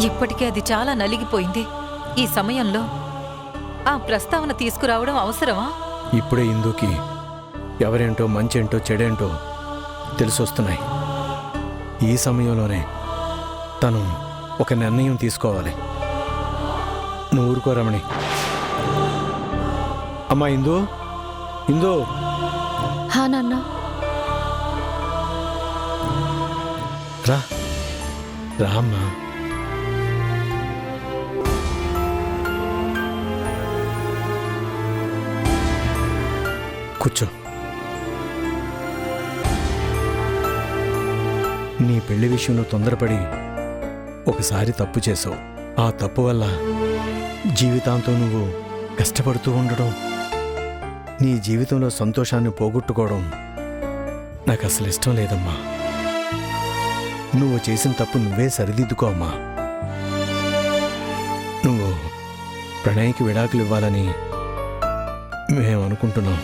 ఇప్పటికే అది చాలా నలిగిపోయింది. ఈ సమయంలో ఆ ప్రస్తావన తీసుకురావడం అవసరమా? ఇప్పుడే ఇందుకి ఎవరేంటో మంచేంటో చెడేంటో తెలిసొస్తున్నాయి. ఈ సమయంలోనే తను ఒక నిర్ణయం తీసుకోవాలి. నువ్వు ఊరుకో రమణి. అమ్మా ఇందు, ఇందు. హా నాన్న. రా రామ్మా. కూర్చో. నీ పెళ్లి విషయంలో తొందరపడి ఒకసారి తప్పు చేసావు. ఆ తప్పు వల్ల జీవితాంతం నువ్వు కష్టపడుతూ ఉండడం, నీ జీవితంలో సంతోషాన్ని పోగొట్టుకోవడం నాకు అసలు ఇష్టం లేదమ్మా. నువ్వు చేసిన తప్పు నువ్వే సరిదిద్దుకో అమ్మా. నువ్వు ప్రణయ్కి విడాకులు ఇవ్వాలని మేము అనుకుంటున్నాం.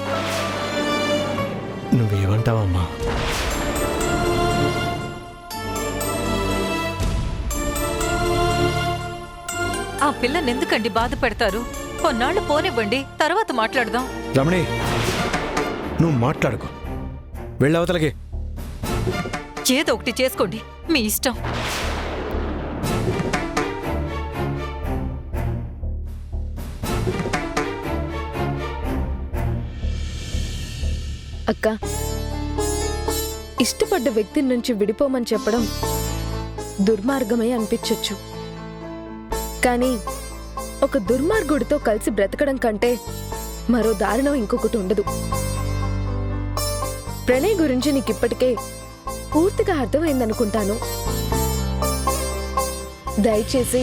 నువ్వేమంటావమ్మా? ఆ పిల్లనెందుకండి బాధ పెడతారు? కొన్నాళ్ళు పోనివ్వండి, తర్వాత మాట్లాడదాం. రమణి, నువ్వు మాట్లాడుకో. వెళ్ళవతలకి. ఏదో ఒకటి చేసుకోండి, మీ ఇష్టం. అక్క, ఇష్టపడ్డ వ్యక్తి నుంచి విడిపోమని చెప్పడం దుర్మార్గమే అనిపించొచ్చు. కానీ ఒక దుర్మార్గుడితో కలిసి బ్రతకడం కంటే మరో దారుణం ఇంకొకటి ఉండదు. ప్రణయ్ గురించి నీకిప్పటికే పూర్తిగా అర్థమైందనుకుంటాను. దయచేసి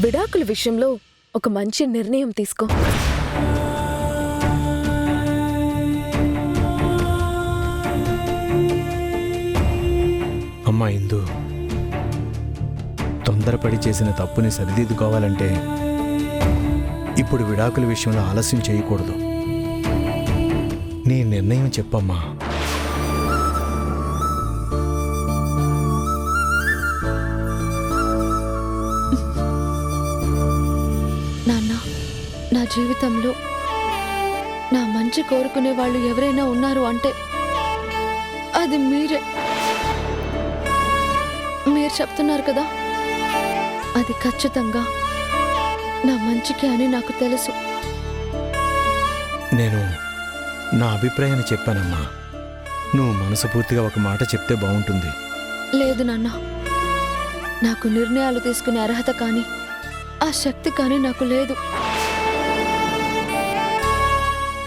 విడాకుల విషయంలో ఒక మంచి నిర్ణయం తీసుకో. అమ్మా ఇందు, తొందరపడి చేసిన తప్పుని సరిదిద్దుకోవాలంటే ఇప్పుడు విడాకుల విషయంలో ఆలస్యం చేయకూడదు. నీ నిర్ణయం చెప్పమ్మా. నాన్న, నా జీవితంలో నా మంచి కోరుకునే వాళ్ళు ఎవరైనా ఉన్నారు అంటే అది మీరే. మీరు చెప్తున్నారు కదా, అది ఖచ్చితంగా నా మంచికి అని నాకు తెలుసు. నేను నా అభిప్రాయాన్ని చెప్పానమ్మా. నువ్వు మనసుపూర్తిగా ఒక మాట చెప్తే బాగుంటుంది. లేదు నాన్న, నాకు నిర్ణయాలు తీసుకునే అర్హత కానీ ఆ శక్తి కానీ నాకు లేదు.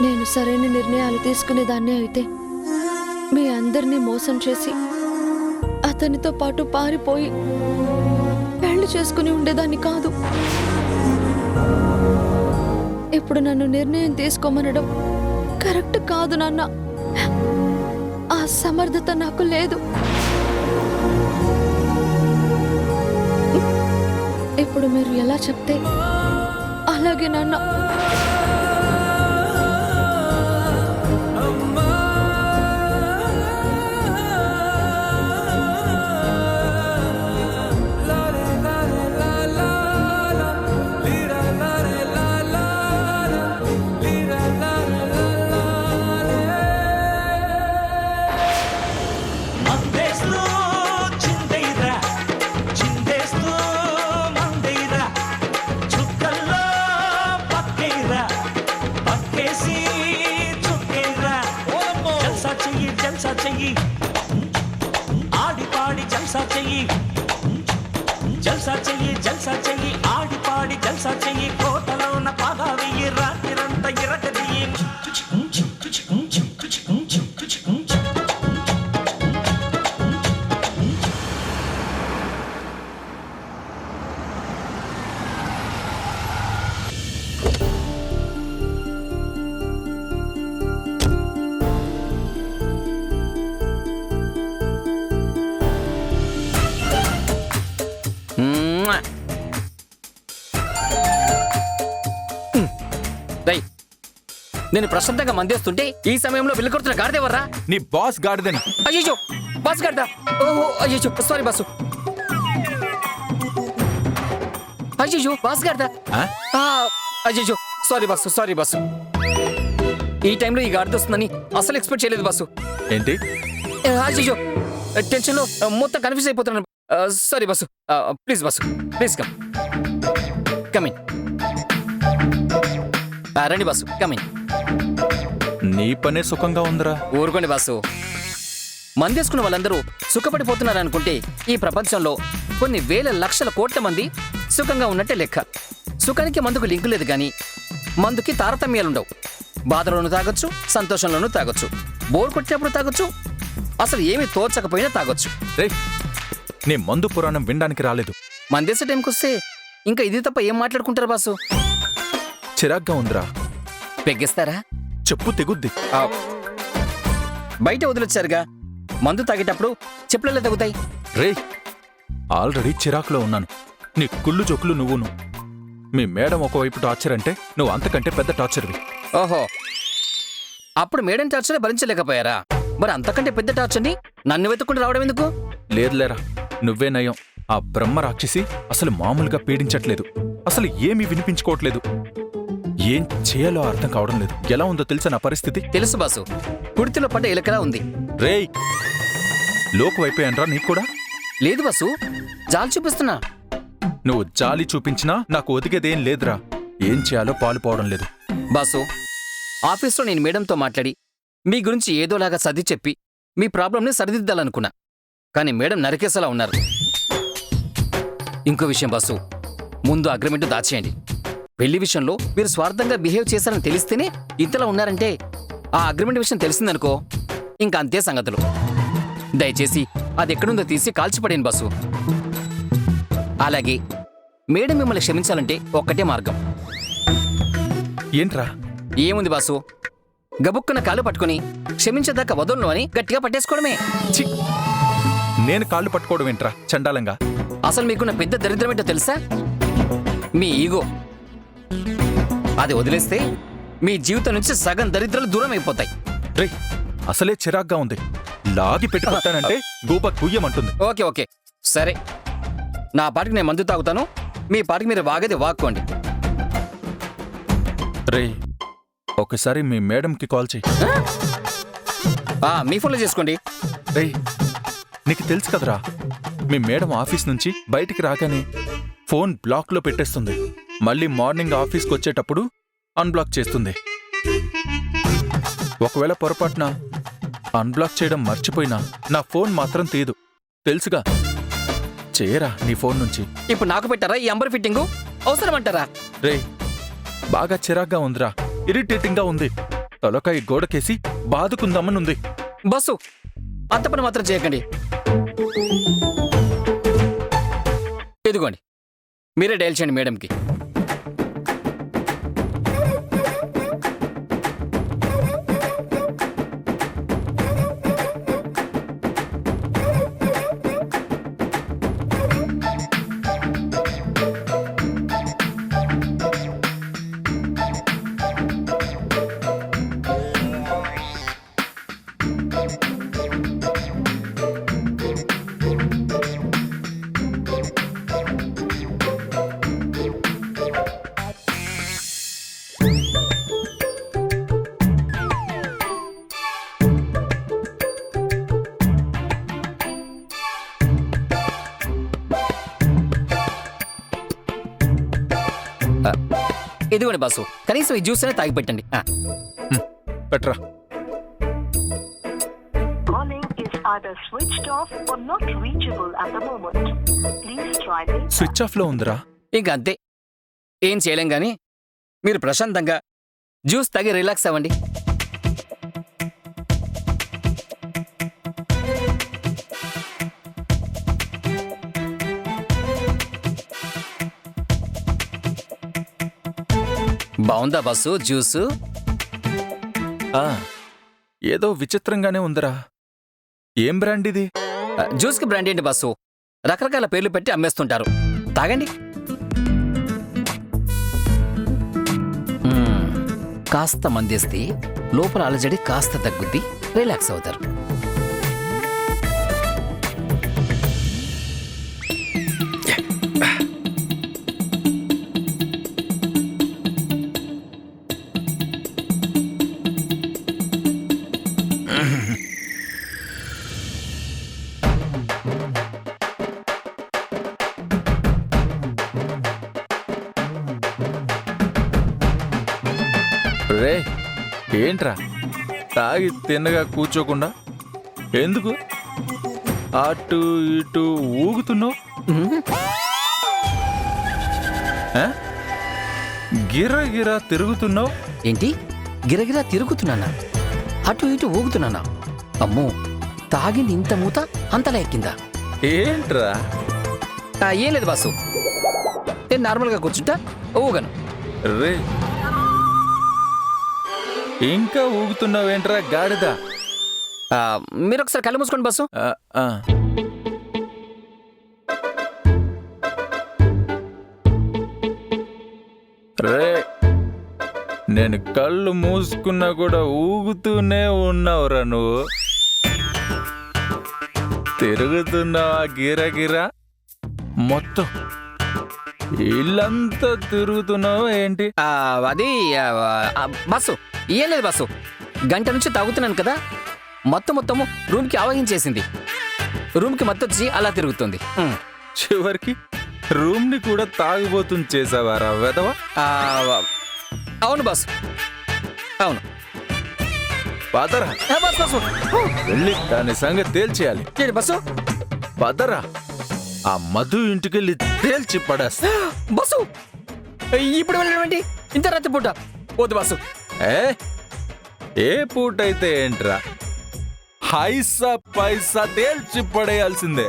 నేను సరైన నిర్ణయాలు తీసుకునేదాన్నే అయితే మీ అందరినీ మోసం చేసి అతనితో పాటు పారిపోయి పెళ్లి చేసుకుని ఉండేదాన్ని కాదు. ఇప్పుడు నన్ను నిర్ణయం తీసుకోమనడం కరెక్ట్ కాదు నాన్న. ఆ సమర్థత నాకు లేదు. ఇప్పుడు మీరు ఎలా చెప్తే అలాగే నాన్న. జల్సా చెయ్యి ఆడి పాడి జల్సా చెయ్యి కోటలోన పాగా వెయ్యి రాత్రిరంత ఇరగదీయి. నేను ప్రశాంతంగా మందేస్తుంటే ఈ సమయంలో బిల్లు కొడుతున్న గాడిదేవర్రా? నీ బాస్ గాడిదని. అయ్యో, బాస్ గాడిదా? ఓహో అయ్యో, సారీ బాసు. అయ్యో బాస్ గారిదా ఆ? అయ్యో సారీ బస్సు ఈ టైంలో ఈ గాడిద వస్తుందని అసలు ఎక్స్పెక్ట్ చేయలేదు బస్సు. ఏంటి? అయ్యో టెన్షన్లో మొత్తం కన్ఫ్యూజ్ అయిపోతున్నాను. Sorry bus. Please bus, please come in. రండి బస్సు, కమిన్. నీ పనే సుఖంగా ఉందిరా. ఊరుకోండి బస్సు. మందేసుకున్న వాళ్ళందరూ సుఖపడిపోతున్నారు అనుకుంటే ఈ ప్రపంచంలో కొన్ని వేల లక్షల కోట్ల మంది సుఖంగా ఉన్నట్టే లెక్క. సుఖానికి మందుకు లింకు లేదు కానీ మందుకి తారతమ్యాలుండవు. బాధలోనూ తాగొచ్చు, సంతోషంలోనూ తాగొచ్చు, బోర్ కొట్టినప్పుడు తాగొచ్చు, అసలు ఏమీ తోచకపోయినా తాగొచ్చు. రేయ్, నీ మందు పురాణం వినడానికి రాలేదు. మందేసే టైంకి వస్తే ఇంకా ఇది తప్ప ఏం మాట్లాడుకుంటారు బాసు? చిరాగ్గా ఉందిరా. పెగ్గిస్తారా? చెప్పు తెగుద్ది. బయట వదిలొచ్చారుగా, మందు తాగేటప్పుడు చెప్పులలో తగ్గుతాయి. రేయ్, ఆల్రెడీ చిరాకులో ఉన్నాను. నీ కుళ్ళు జోకులు నువ్వును. మీ మేడం ఒకవైపు టార్చర్ అంటే నువ్వు అంతకంటే పెద్ద టార్చర్వి. ఓహో, అప్పుడు మేడం టార్చర్ భరించలేకపోయారా? మరి అంతకంటే పెద్ద టార్చర్ని నన్ను వెతుక్కుంటూ రావడం ఎందుకు? లేదులేరా, నువ్వే నయం. ఆ బ్రహ్మ రాక్షసి అసలు మామూలుగా పీడించట్లేదు. అసలు ఏమీ వినిపించుకోవట్లేదు. ఏం చేయాలో అర్థం కావడం లేదు. ఎలా ఉందో తెలుసా నా పరిస్థితి? తెలుసు బాసు, కుడితిలో పడ్డ ఎలకలా ఉంది. రేయ్, లోకు అయిపోయానరా నీకు కూడా? లేదు బాసు, జాలి చూపిస్తున్నా. నువ్వు జాలి చూపించినా నాకు ఒదిగేదేం లేదురా. ఏం చేయాలో పాలుపోవడం లేదు. బాసు, ఆఫీస్లో నేను మేడంతో మాట్లాడి మీ గురించి ఏదోలాగా సర్ది చెప్పి మీ ప్రాబ్లంని సరిదిద్దాలనుకున్నా. కానీ మేడం నరికేసేలా ఉన్నారు. ఇంకో విషయం బాసు, ముందు అగ్రిమెంట్ దాచేయండి. పెళ్లి విషయంలో మీరు స్వార్థంగా బిహేవ్ చేశారని తెలిస్తేనే ఇంతలా ఉన్నారంటే ఆ అగ్రిమెంట్ విషయం తెలిసిందనుకో ఇంకా అంతే సంగతులు. దయచేసి అది ఎక్కడుందో తీసి కాల్చిపడేను బాసు. అలాగే మేడం మిమ్మల్ని క్షమించాలంటే ఒక్కటే మార్గం. ఏంట్రా? ఏముంది బాసు, గబుక్కున కాలు పట్టుకుని క్షమించేదాకా వదలను అని గట్టిగా పట్టేసుకోవడమే. ఛీ! నేను కాళ్ళు పట్టుకోవడం ఏంట్రా చండాలంగా? అసలు మీకున్న పెద్ద దరిద్రమేంటో తెలుసా? మీ ఈగో. అది వదిలేస్తే మీ జీవితం నుంచి సగం దరిద్రాలు దూరం అయిపోతాయి. రేయ్, అసలే చిరాగ్గా ఉంది. లాగి పెట్టుకుంటానంటే గూప కుయ్యమంటుంది. ఓకే ఓకే సరే, నా పాటికి నేను మందు తాగుతాను, మీ పాటికి మీరు వాగేది వాక్కోండి. రేయ్, ఒకసారి మీ మేడంకి కాల్ చెయ్యి. మీ ఫోన్లో చేసుకోండి. రేయ్, నీకు తెలుసు కదరా, మీ మేడం ఆఫీస్ నుంచి బయటికి రాగానే ఫోన్ బ్లాక్లో పెట్టేస్తుంది. మళ్ళీ మార్నింగ్ ఆఫీస్కి వచ్చేటప్పుడు అన్బ్లాక్ చేస్తుంది. ఒకవేళ పొరపాటున అన్బ్లాక్ చేయడం మర్చిపోయినా నా ఫోన్ మాత్రం తీయదు. తెలుసుగా? చేయరా నీ ఫోన్ నుంచి. ఇప్పుడు నాకు పెట్టారా ఈ అంబర్ ఫిట్టింగు? అవసరమంటారా? రేయ్, బాగా చిరాగ్గా ఉందిరా. ఇరిటేటింగ్గా ఉంది. తలకాయ గోడకేసి బాదుకుందామనుంది. బస్సు, అంత పని మాత్రం చేయకండి. ఇదిగోండి, మీరే డైల్ చేయండి మేడంకి. ఇదిగోండి బాసు, కనీసం ఈ జ్యూస్ అనే తాగి పెట్టండి. Petra. Calling is either switched off or not reachable at the moment. Please try later. Switch ఆఫ్లో ఉందిరా. ఇంక అంతే, ఏం చేయలేం గాని మీరు ప్రశాంతంగా జ్యూస్ తాగి రిలాక్స్ అవ్వండి. బాగుందా బస్సు జ్యూసు? ఏదో విచిత్రంగానే ఉందిరా. ఏం బ్రాండ్ ఇది? జ్యూస్కి బ్రాండ్ ఏంటి బస్సు? రకరకాల పేర్లు పెట్టి అమ్మేస్తుంటారు. తాగండి. కాస్త మందేస్తే లోపల అలజడి కాస్త తగ్గుద్ది, రిలాక్స్ అవుతారు. ఏంట్రా తాగి తిన్నగా కూర్చోకుండా ఎందుకు అటు ఇటు ఊగుతున్నావు? ఆ? గిరగిరా తిరుగుతున్నావు? ఏంటి గిరగిరా తిరుగుతున్నానా? అటు ఇటు ఊగుతున్నానా? అమ్మో, తాగింది ఇంత మూత అంతలా ఎక్కిందా? ఏంట్రా ఏం లేదు బాసు, నేను నార్మల్గా కూర్చుంటా, ఊగను. రే ఇంకా ఊగుతున్నావేంట్రా గాడిద? మీరు ఒకసారి కళ్ళు మూసుకోండి బాసు. ఆ, ఆ. రే నేను కళ్ళు మూసుకున్నా కూడా ఊగుతూనే ఉన్నావురా నువ్వు. తిరుగుతున్నావా గిరగిరా? మొత్తం ఇల్లంతా తిరుగుతున్నావు ఏంటి? అది బస్సు ఏం లేదు బస్సు, గంట నుంచి తాగుతున్నాను కదా, మొత్తము రూమ్కి ఆవహించేసింది. రూమ్కి మత్తొచ్చి అలా తిరుగుతుంది. చివరికి రూమ్ని కూడా తాగిపోతుంది చేసావారా వెదవా? అవును బాసు, అవును. పదరా బస్సు వెళ్ళి దాని సంగతి తేల్చేయాలి. ఏంటి బస్సు? పదరా ఆ మధు ఇంటికెళ్ళి తేల్చి పడేస్తా. బస్సు ఇప్పుడు వెళ్ళడం ఏంటి ఇంత రాత్రి పూట? వద్దు బస్సు. ఏ పూటైతే ఏంట్రా, హైసా పైసా తేల్చి పడేయాల్సిందే.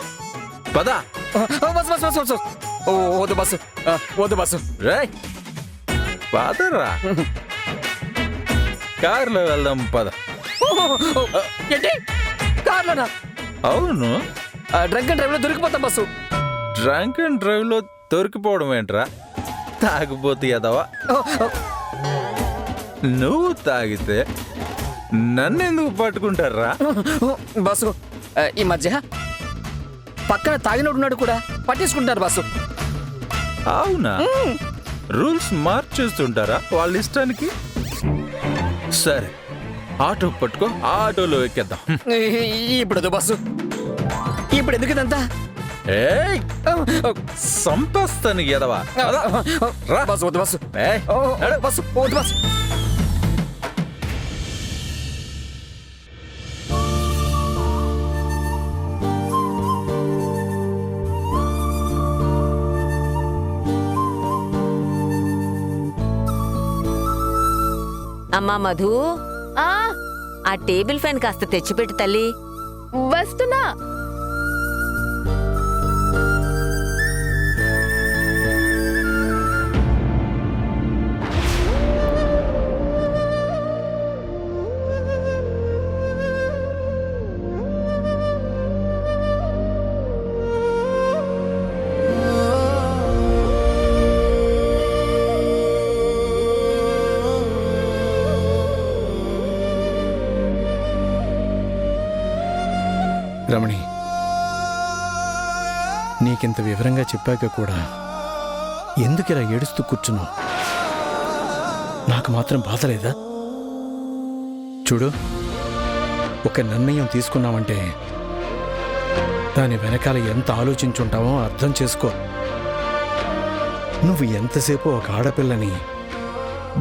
పదా బస్సు బస్సు బస్సు బస్సు. వద్దు బస్సు, వద్దు బస్సు. రే పదరా కార్లో వెళ్దాం పద. ఏంటి కార్లోనా? అవును, డ్రంక్ అండ్ డ్రైవ్ లో దొరికిపోతాం బస్సు. డ్రంక్ అండ్ డ్రైవ్ లో దొరికిపోవడం ఏంట్రా? తాగిపోతే ఎదవా. నువ్వు తాగితే నన్నెందుకు పట్టుకుంటారా? బస్సు ఈ మధ్య పక్కన తాగినోడున్నాడు కూడా పట్టేసుకుంటారు బస్సు. అవునా? రూల్స్ మార్చేస్తుంటారా వాళ్ళ ఇష్టానికి? సరే ఆటో పట్టుకో, ఆటోలో ఎక్కేద్దాం. ఇప్పుడు వద్దు బస్సు, ఇప్పుడు ఎందుకు ఇదంతా? ఏయ్ సంపస్తాను ఎదవా. రా. బస్సు వద్దు బస్సు. ఏయ్, నడు. బస్సు వద్దు బస్సు. అమ్మా మధు, ఆ ఆ టేబుల్ ఫ్యాన్ కాస్త తెచ్చిపెట్టు తల్లి. వస్తున్నా. రమణి, నీకింత వివరంగా చెప్పాక కూడా ఎందుకు ఇలా ఏడుస్తూ కూర్చున్నావు? నాకు మాత్రం బాధ లేదా? చూడు, ఒక నిర్ణయం తీసుకున్నావంటే దాని వెనకాల ఎంత ఆలోచించుంటావో అర్థం చేసుకో. నువ్వు ఎంతసేపు ఒక ఆడపిల్లని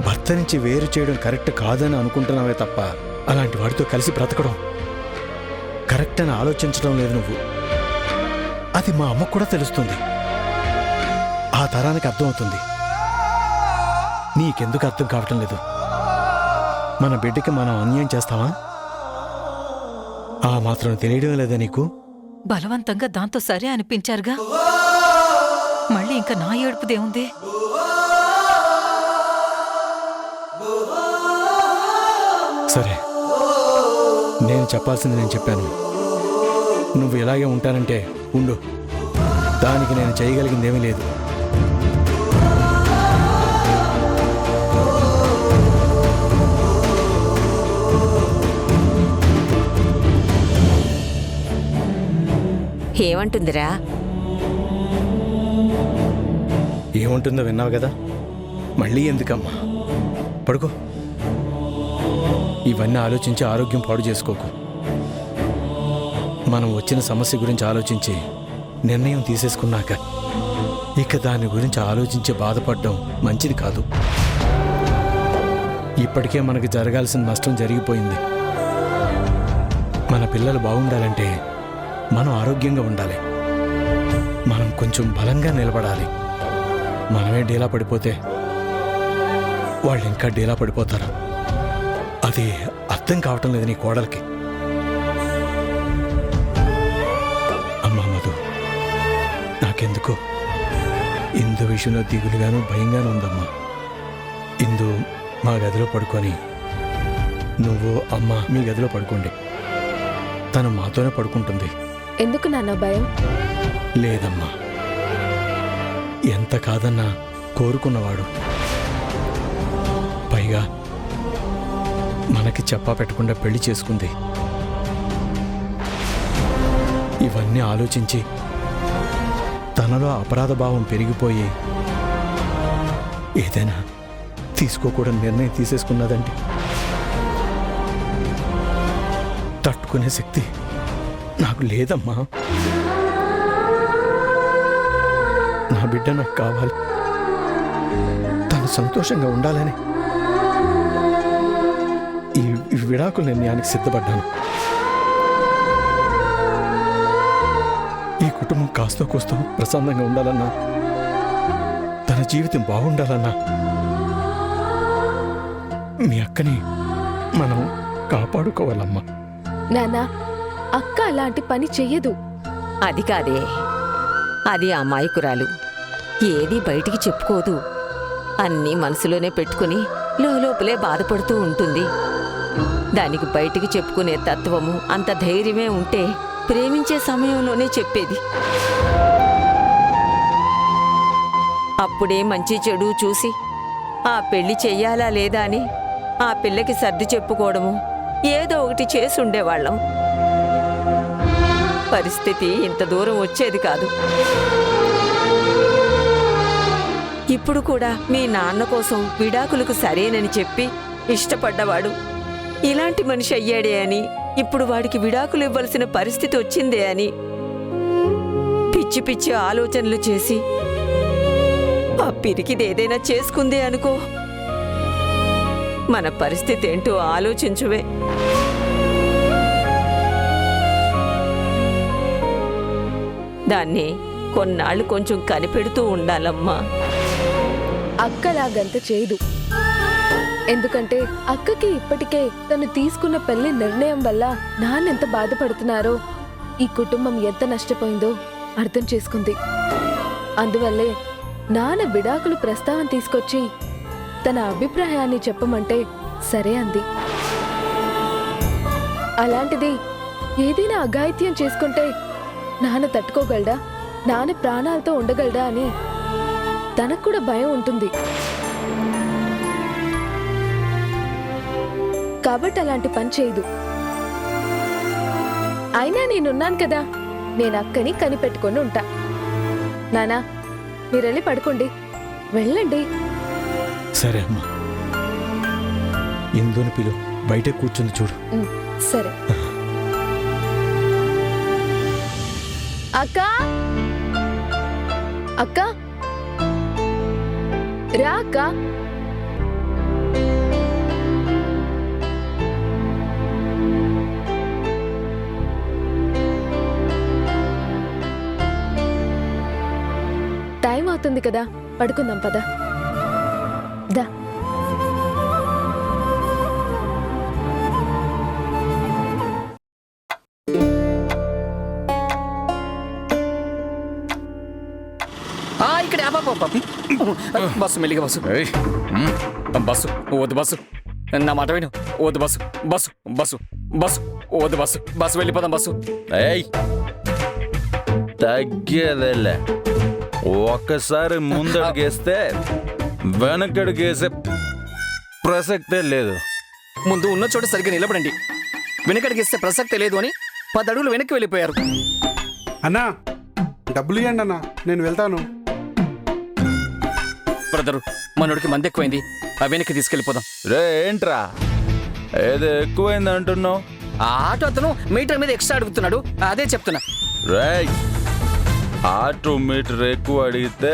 భర్త నుంచి వేరు చేయడం కరెక్ట్ కాదని అనుకుంటున్నావే తప్ప అలాంటి వాడితో కలిసి బ్రతకడం కరెక్ట్ అని ఆలోచించడం లేదు నువ్వు. అది మా అమ్మకు కూడా తెలుస్తుంది, ఆ తరానికి అర్థమవుతుంది. నీకెందుకు అర్థం కావటం లేదు? మన బిడ్డకి మనం అన్యాయం చేస్తావా? ఆ మాత్రం తెలియడం లేదా నీకు? బలవంతంగా దాంతో సరే అనిపించారుగా, మళ్ళీ ఇంకా నా ఏడుపుదేముంది? సరే, నేను చెప్పాల్సింది నేను చెప్పాను. నువ్వు ఇలాగే ఉంటానంటే ఉండు, దానికి నేను చేయగలిగిందేమీ లేదు. ఏమంటుందిరా? ఏముంటుందో విన్నావు కదా, మళ్ళీ ఎందుకమ్మా? పడుకో. ఇవన్నీ ఆలోచించి ఆరోగ్యం పాడు చేసుకోకు. మనం వచ్చిన సమస్య గురించి ఆలోచించి నిర్ణయం తీసేసుకున్నాక ఇక దాని గురించి ఆలోచించి బాధపడడం మంచిది కాదు. ఇప్పటికే మనకి జరగాల్సిన నష్టం జరిగిపోయింది. మన పిల్లలు బాగుండాలంటే మనం ఆరోగ్యంగా ఉండాలి. మనం కొంచెం బలంగా నిలబడాలి. మనమే డీలా పడిపోతే వాళ్ళు ఇంకా డీలా పడిపోతారు. అది అర్థం కావటం లేదు నీ కోడలికి. అమ్మా మధు, నాకెందుకు ఇందు విషయంలో దిగులుగాను భయంగాను ఉందమ్మా. ఇందు మా గదిలో పడుకొని నువ్వు అమ్మ మీ గదిలో పడుకోండి. తను మాతోనే పడుకుంటుంది. ఎందుకు నాన్న భయం? లేదమ్మా, ఎంత కాదన్నా కోరుకున్నవాడు. పైగా మనకి చెప్పా పెట్టకుండా పెళ్లి చేసుకుంది. ఇవన్నీ ఆలోచించి తనలో అపరాధ భావం పెరిగిపోయి ఏదైనా తీసుకోకూడని నిర్ణయం తీసేసుకున్నదంటే తట్టుకునే శక్తి నాకు లేదమ్మా. నా బిడ్డ నాకు కావాలి. తను సంతోషంగా ఉండాలని ఈ విడాకుల నిర్ణయానికి సిద్ధపడ్డాను. ఈ కుటుంబం కాస్తో కూస్తో ప్రశాంతంగా ఉండాలన్నా, తన జీవితం బాగుండాలన్నా మీ అక్కని మనం కాపాడుకోవాలమ్మా. నానా, అక్క అలాంటి పని చెయ్యదు. అది కాదే, అది అమాయకురాలు. ఏది బయటికి చెప్పుకోదు. అన్నీ మనసులోనే పెట్టుకుని లోపలే బాధపడుతూ ఉంటుంది. దానికి బయటికి చెప్పుకునే తత్వము అంత ధైర్యమే ఉంటే ప్రేమించే సమయంలోనే చెప్పేది. అప్పుడే మంచి చెడు చూసి ఆ పెళ్లి చెయ్యాలా లేదా అని ఆ పిల్లకి సర్ది చెప్పుకోవడము ఏదో ఒకటి చేసి ఉండేవాళ్ళం. పరిస్థితి ఇంత దూరం వచ్చేది కాదు. ఇప్పుడు కూడా మీ నాన్న కోసం విడాకులకు సరేనని చెప్పి ఇష్టపడ్డవాడు ఇలాంటి మనిషి అయ్యాడే అని, ఇప్పుడు వాడికి విడాకులు ఇవ్వాల్సిన పరిస్థితి వచ్చిందే అని పిచ్చి పిచ్చి ఆలోచనలు చేసి ఆ పిరికిదేదైనా చేసుకుందే అనుకో, మన పరిస్థితి ఏంటో ఆలోచించువే. దాన్ని కొన్నాళ్ళు కొంచెం కనిపెడుతూ ఉండాలమ్మా. అక్కలాగంత చేయదు. ఎందుకంటే అక్కకి ఇప్పటికే తను తీసుకున్న పెళ్లి నిర్ణయం వల్ల నాన్నెంత బాధపడుతున్నారో, ఈ కుటుంబం ఎంత నష్టపోయిందో అర్థం చేసుకుంది. అందువల్లే నాన్న విడాకులు ప్రస్తావన తీసుకొచ్చి తన అభిప్రాయాన్ని చెప్పమంటే సరే అంది. అలాంటిది ఏదైనా అఘాయిత్యం చేసుకుంటే నాన్న తట్టుకోగలడా, నాన్న ప్రాణాలతో ఉండగలడా అని తనకు కూడా భయం ఉంటుంది. కాబట్టి అలాంటి పని చేయదు. అయినా నేనున్నాను కదా, నేను అక్కని కనిపెట్టుకొని ఉంటా. నానా, మీరెళ్ళి పడుకోండి, వెళ్ళండి. సరే అమ్మా, ఇందుని పిలు, బయటే కూర్చుని చూడు. సరే. అక్క, అక్క, రా అక్క. టైం అవుతుంది కదా, పడుకుందాం పద. దా. ఇక్కడ బస్సు మెల్లిగా బస్సు బస్సు వద్దు బస్సు నా మాట విను వద్దు బస్సు బస్సు బస్సు బస్సు వద్దు బస్సు బస్సు వెళ్ళిపోదాం బస్సు. తగ్గేదేలే, ఒక్కసారి ముందడుగేస్తే వెనకడుగేసే ప్రసక్తే లేదు. ముందు ఉన్న చోట సరిగ్గా నిలబడండి. వెనకడిగేస్తే ప్రసక్తే లేదు అని 10 అడుగులు వెనక్కి వెళ్ళిపోయారు. అన్నా, డబ్బులు ఇవ్వండి అన్నా, నేను వెళ్తాను. బ్రదరు, మనోడికి మంది ఎక్కువైంది, ఆ వెనక్కి తీసుకెళ్ళిపోదాం. రే ఏంట్రా ఏదో ఎక్కువైంది అంటున్నావు? ఆ ఆటో అతను మీటర్ మీద ఎక్స్ట్రా అడుగుతున్నాడు, అదే చెప్తున్నా. రే, ఆటో మీటర్ ఎక్కువ అడిగితే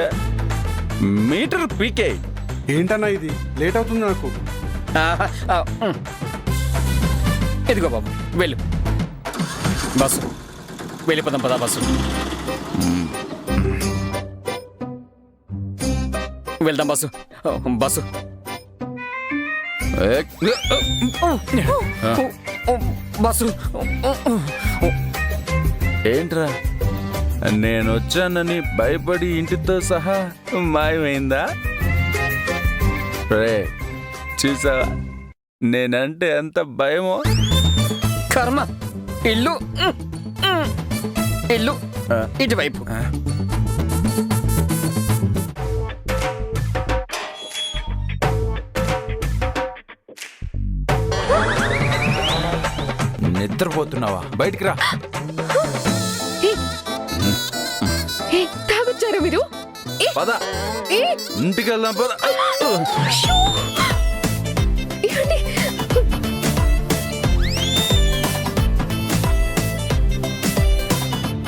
మీటర్ పీకే. ఏంటన్నా ఇది, లేట్ అవుతుంది నాకు. ఇదిగో బాబు వెళ్ళు. బస్సు వెళ్ళిపోదాం పదా బస్సు. వెళ్దాం బస్సు. Bus bus. ఏంట్రా నేనొచ్చానని భయపడి ఇంటితో సహా మాయమైందా? రే చూసావా నేనంటే ఎంత భయమో. కర్మ. ఇల్లు ఇల్లు ఇటువైపు. నిద్రపోతున్నావా? బయటికి రా. తాగొచ్చారా మీరు? పద ఇంటికి వెళ్దాం పద. ఏమండి?